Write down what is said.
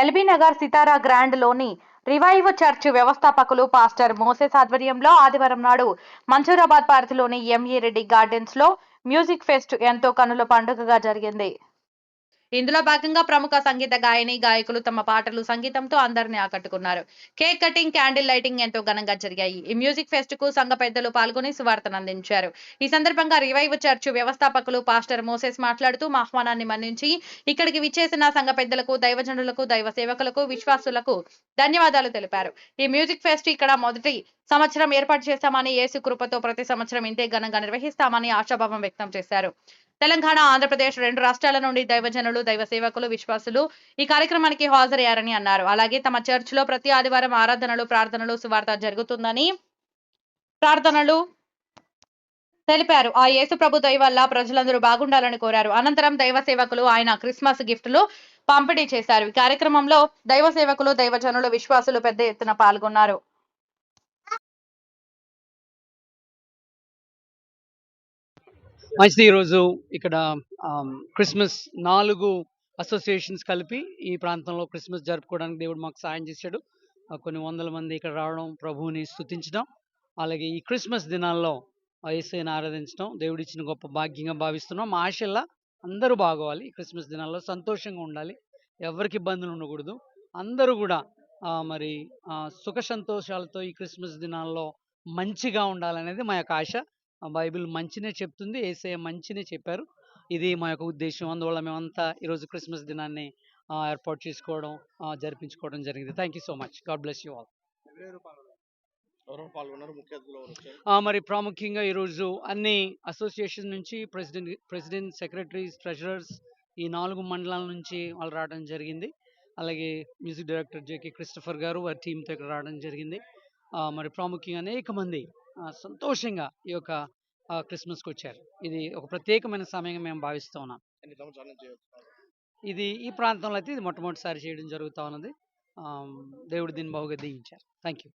LB Nagar సితారా grand లోని revive church వ్యవస్థాపకులు pastor Moses ఆధ్వర్యంలో ఆదివారం నాడు మంజూరాబాద్ పరిధిలోని ఎంఏ రెడ్డి గార్డెన్స్ లో మ్యూజిక్ ఫెస్ట్ ఎంతో కనుల పండుగగా జరిగింది. ఇందులో భాగంగా ప్రముఖ సంగీత గాయకులు తమ పాటలు సంగీతంతో అందరినీ ఆకట్టుకున్నారు. కేక్ కటింగ్, క్యాండిల్ లైటింగ్ ఎంతో ఘనంగా జరిగాయి. ఈ మ్యూజిక్ ఫెస్ట్ కు సంఘ పెద్దలు పాల్గొని సువార్తను అందించారు. ఈ సందర్భంగా రివైవ్ చర్చ్ వ్యవస్థాపకులు పాస్టర్ మోసెస్ మాట్లాడుతూ మా ఆహ్వానాన్ని మన్నించి ఇక్కడికి విచ్చేసిన సంఘ పెద్దలకు, దైవజనులకు, దైవ సేవకులకు, విశ్వాసులకు ధన్యవాదాలు తెలిపారు. ఈ మ్యూజిక్ ఫెస్ట్ ఇక్కడ మొదటి సంవత్సరం ఏర్పాటు చేశామని, యేసు కృపతో ప్రతి సంవత్సరం ఇంతే ఘనంగా నిర్వహిస్తామని ఆశాభావం వ్యక్తం చేశారు. తెలంగాణ, ఆంధ్రప్రదేశ్ రెండు రాష్ట్రాల నుండి దైవజనులు, దైవ సేవకులు, విశ్వాసులు ఈ కార్యక్రమానికి హాజరయ్యారని అన్నారు. అలాగే తమ చర్చిలో ప్రతి ఆదివారం ఆరాధనలు, ప్రార్థనలు, సువార్త జరుగుతుందని తెలిపారు. ఆ యేసు ప్రభు దయ వల్ల ప్రజలందరూ బాగుండాలని కోరారు. అనంతరం దైవ సేవకులు ఆయన క్రిస్మస్ గిఫ్టులు పంపిణీ చేశారు. ఈ కార్యక్రమంలో దైవ సేవకులు, దైవజనులు, విశ్వాసులు పెద్ద ఎత్తున పాల్గొన్నారు. మంచిది. ఈరోజు ఇక్కడ క్రిస్మస్ 4 అసోసియేషన్స్ కలిపి ఈ ప్రాంతంలో క్రిస్మస్ జరుపుకోవడానికి దేవుడు మాకు సాయం చేశాడు. కొన్ని వందల మంది ఇక్కడ రావడం, ప్రభువుని స్తుతించడం, అలాగే ఈ క్రిస్మస్ దినాల్లో యేసయ్యను ఆరాధించడం దేవుడిచ్చిన గొప్ప భాగ్యంగా భావిస్తున్నాం. మా ఆశల్లా అందరూ బాగోవాలి, ఈ క్రిస్మస్ దినాల్లో సంతోషంగా ఉండాలి, ఎవరికి ఇబ్బందులు ఉండకూడదు, అందరూ కూడా మరి సుఖ సంతోషాలతో ఈ క్రిస్మస్ దినాల్లో మంచిగా ఉండాలనేది మా యొక్క ఆశ. బైబిల్ మంచినే చెప్తుంది, యేసయ్య మంచినే చెప్పారు. ఇది మా యొక్క ఉద్దేశం. అందువల్ల మేమంతా ఈరోజు క్రిస్మస్ దినాన్ని ఏర్పాటు చేసుకోవడం, జరిపించుకోవడం జరిగింది. Thank you so much. God bless you all. మరి ప్రాముఖ్యంగా ఈరోజు అన్ని అసోసియేషన్ నుంచి ప్రెసిడెంట్, సెక్రటరీస్, ట్రెజరర్స్ ఈ 4 మండలాల నుంచి వాళ్ళు రావడం జరిగింది. అలాగే మ్యూజిక్ డైరెక్టర్ జేకే క్రిస్టఫర్ గారు వారి టీంతో ఇక్కడ రావడం జరిగింది. మరి ప్రాముఖ్యంగా అనేక మంది సంతోషంగా ఈ యొక్క క్రిస్మస్కి వచ్చారు. ఇది ఒక ప్రత్యేకమైన సమయంగా మేము భావిస్తూ ఉన్నాం. ఇది ఈ ప్రాంతంలో అయితే ఇది మొట్టమొదటిసారి చేయడం జరుగుతూ ఉన్నది. దేవుడు దీన్ని బహుగా దీవించారు. Thank you.